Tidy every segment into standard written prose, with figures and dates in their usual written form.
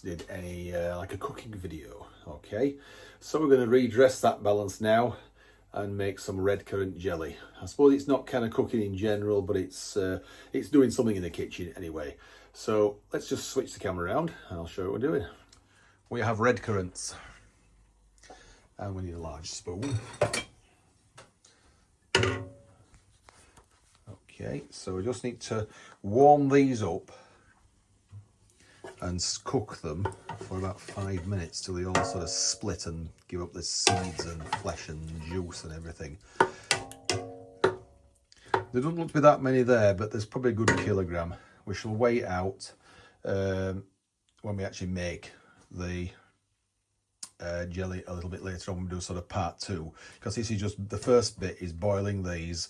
did like a cooking video. Okay, so we're going to redress that balance now and make some redcurrant jelly. I suppose it's not kind of cooking in general, but it's doing something in the kitchen anyway. So let's just switch the camera around and I'll show you what we're doing. We have redcurrants and we need a large spoon. Okay, so we just need to warm these up and cook them for about 5 minutes till they all sort of split and give up the seeds and flesh and juice and everything. There don't look to be that many there, but there's probably a good kilogram. We shall weigh out when we actually make the jelly a little bit later on. We'll do sort of part 2, because this is just the first bit is boiling these,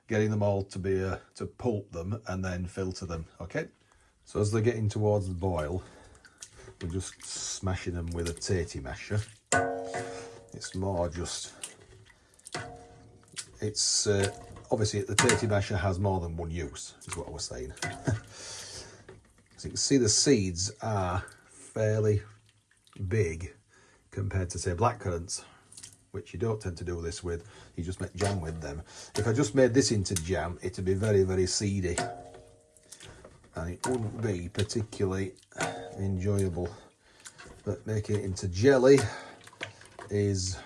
getting them all to be to pulp them and then filter them. Okay, so as they're getting towards the boil, we're just smashing them with a tatty masher. It's more just, it's obviously the tatty masher has more than one use, is what I was saying. So you can see the seeds are fairly big compared to, say, blackcurrants, which you don't tend to do this with. You just make jam with them. If I just made this into jam, it'd be very, very seedy, and it wouldn't be particularly enjoyable. But making it into jelly is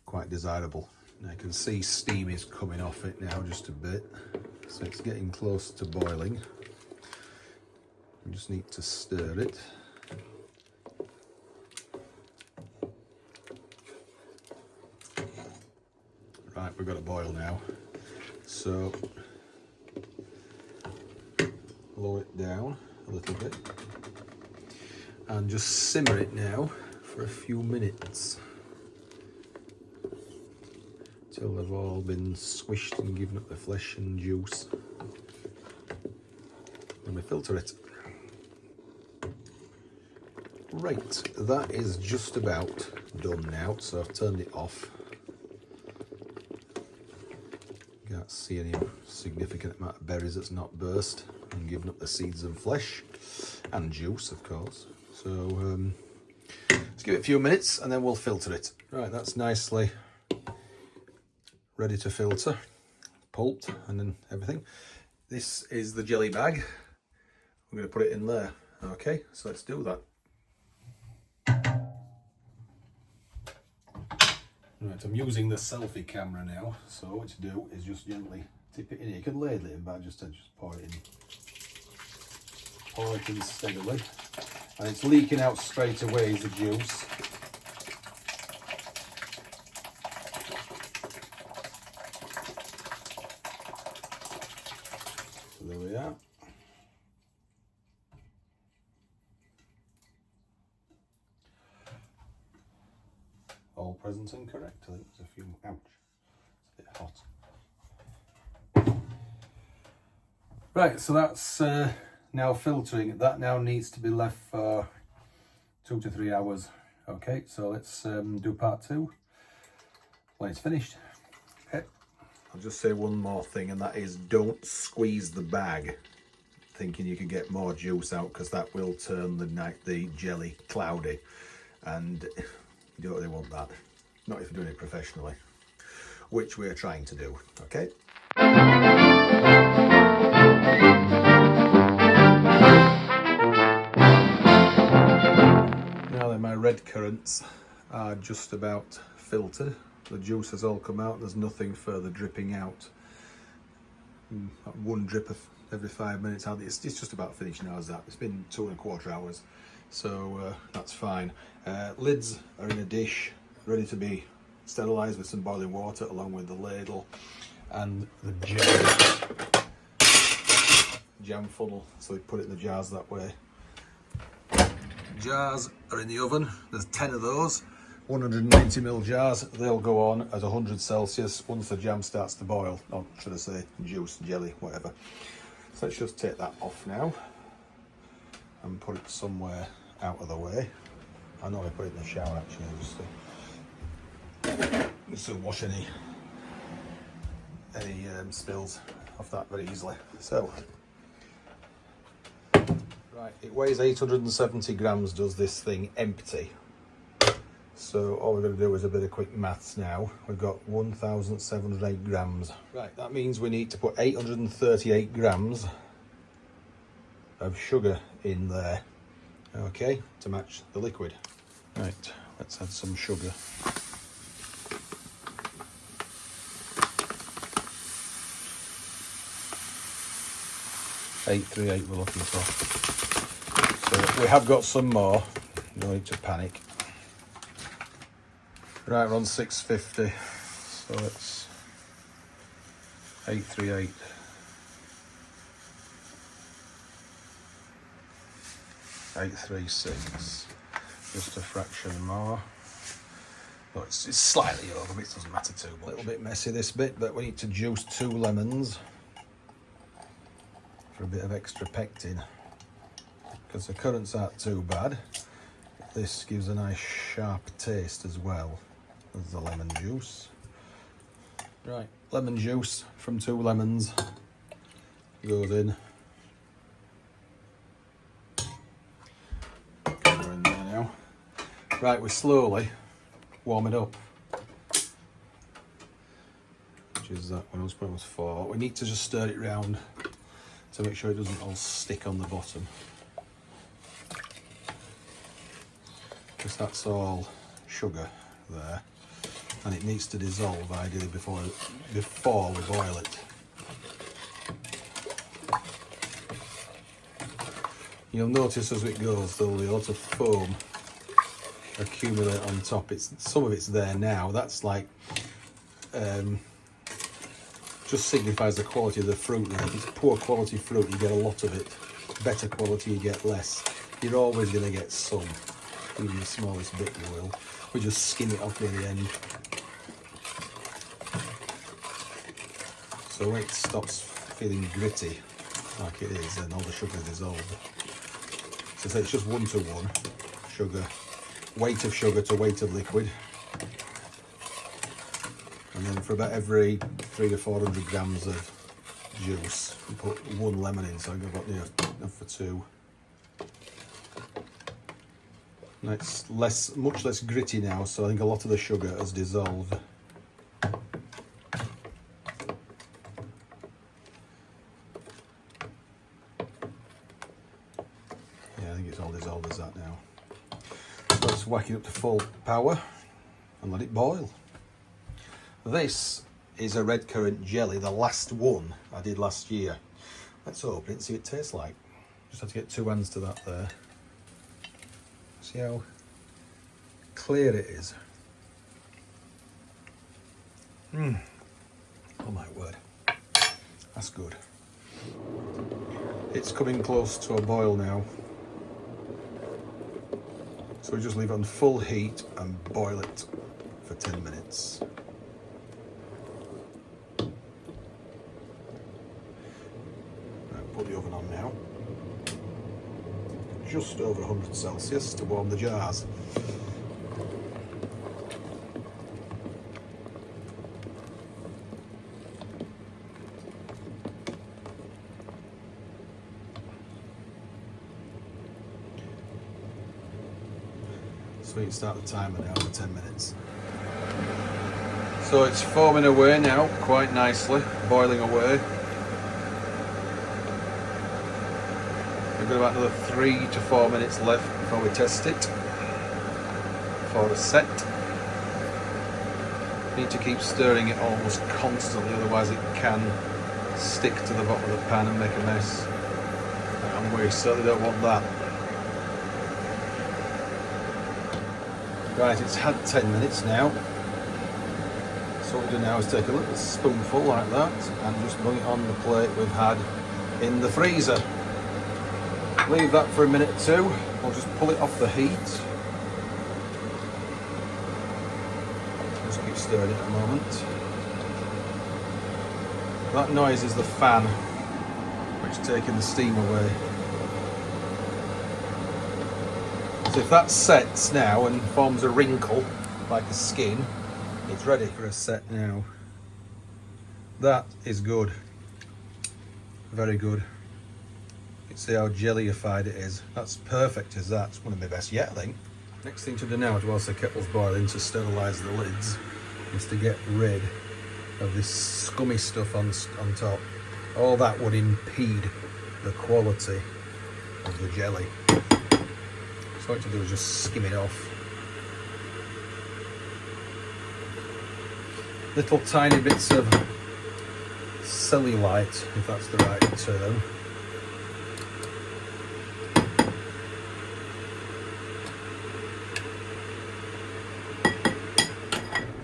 quite desirable. Now I can see steam is coming off it now just a bit, so it's getting close to boiling. We just need to stir it. Right, we've got a boil now, so lower it down a little bit and just simmer it now for a few minutes till they've all been squished and given up the flesh and juice. Then we filter it. Right, that is just about done now, so I've turned it off. Can't see any significant amount of berries that's not burst and given up the seeds and flesh and juice, of course. So let's give it a few minutes and then we'll filter it. Right, that's nicely ready to filter, pulped and then everything. This is the jelly bag. I'm going to put it in there. Okay, so let's do that. Right, I'm using the selfie camera now, so what to do is just gently tip it in. You can ladle it in, but just pour it in. Pour it in steadily, and it's leaking out straight away as the juice. So there we are. All present and correct. I think there's a few, ouch, it's a bit hot. Right, so that's now filtering. That now needs to be left for 2 to 3 hours. Okay, so let's do part 2 when it's finished. Okay, I'll just say one more thing, and that is don't squeeze the bag thinking you can get more juice out, because that will turn the jelly cloudy, and you don't really want that, not if you're doing it professionally, which we're trying to do. Okay. Now then, my red currants are just about filtered. The juice has all come out. There's nothing further dripping out. One drip of every 5 minutes out. It's just about finished now as that. It's been 2¼ hours. So that's fine. Lids are in a dish, ready to be sterilised with some boiling water, along with the ladle and the jam funnel. So we put it in the jars that way. Jars are in the oven. There's 10 of those, 190ml jars. They'll go on at 100 Celsius once the jam starts to boil, or should I say juice, jelly, whatever. So let's just take that off now and put it somewhere out of the way. I normally put it in the shower actually, just to wash any spills off that very easily. So, Right, it weighs 870 grams, does this thing, empty. So all we're going to do is a bit of quick maths now. We've got 1,708 grams. Right, that means we need to put 838 grams of sugar in there, okay, to match the liquid. Right, let's add some sugar. .838 we're looking for. So we have got some more, no need to panic. Right, we're on 650, so it's 838. .836, just a fraction more. But it's slightly over, but it doesn't matter too much. A little bit messy this bit, but we need to juice 2 lemons for a bit of extra pectin, because the currants aren't too bad. This gives a nice sharp taste as well as the lemon juice. Right, lemon juice from 2 lemons goes in. We're in there now. Right, we slowly warm it up. Which is that one I was putting was 4. We need to just stir it round to make sure it doesn't all stick on the bottom. Because that's all sugar there, and it needs to dissolve ideally before we boil it. You'll notice as it goes there'll be a lot of foam accumulate on top. Some of it's there now. That's like just signifies the quality of the fruit. If it's poor quality fruit, you get a lot of it. Better quality, you get less. You're always going to get some. Even the smallest bit you will. We just skim it off near the end. So when it stops feeling gritty, like it is, then all the sugar dissolved. So it's just 1 to 1 sugar, weight of sugar to weight of liquid. And then for about every 300 to 400 grams of juice, you put 1 lemon in, so I've got enough for 2. And it's much less gritty now, so I think a lot of the sugar has dissolved. Yeah, I think it's all dissolved as that now. So let's whack it up to full power and let it boil. This is a redcurrant jelly, the last one I did last year. Let's open it and see what it tastes like. Just have to get 2 hands to that there. See how clear it is. Oh my word, that's good. It's coming close to a boil now. So we just leave it on full heat and boil it for 10 minutes. Right, put the oven on now. Just over 100 Celsius to warm the jars. So we can start the timer now for 10 minutes. So it's foaming away now quite nicely, boiling away. We've got about another 3 to 4 minutes left before we test it for a set. Need to keep stirring it almost constantly, otherwise it can stick to the bottom of the pan and make a mess. And we certainly don't want that. Right, it's had 10 minutes now. So what we do now is take a little spoonful like that and just put it on the plate we've had in the freezer. Leave that for a minute or 2. We'll just pull it off the heat. Just keep stirring it a moment. That noise is the fan, which is taking the steam away. So if that sets now and forms a wrinkle, like a skin, it's ready for a set now. That is good. Very good. You can see how jellyified it is. That's perfect as that. It's one of my best yet, I think. Next thing to do now, whilst the kettle's boiling, to sterilise the lids, is to get rid of this scummy stuff on top. All that would impede the quality of the jelly. So what to do is just skim it off. Little tiny bits of cellulite, if that's the right term.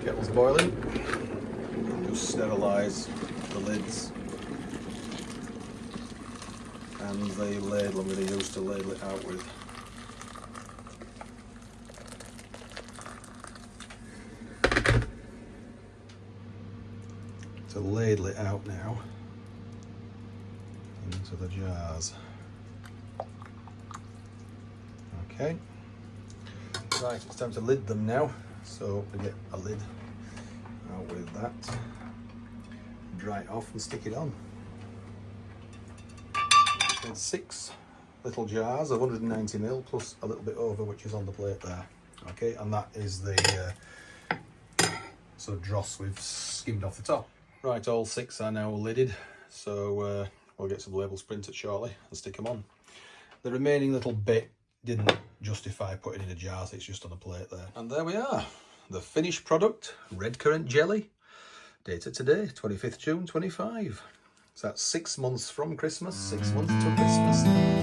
Kettle's boiling. Just sterilise the lids and the ladle I'm going to use to ladle it out with. To ladle it out now into the jars. Okay, right, it's time to lid them now. So we get a lid out with that, dry it off and stick it on. There's 6 little jars of 190ml plus a little bit over, which is on the plate there. Okay, and that is the sort of dross we've skimmed off the top. Right, all 6 are now lidded, so we'll get some labels printed shortly and stick them on. The remaining little bit didn't justify putting in a jar, so it's just on a plate there. And there we are, the finished product, Redcurrant jelly. Dated today, 25th June 25. So that's 6 months from Christmas, 6 months to Christmas.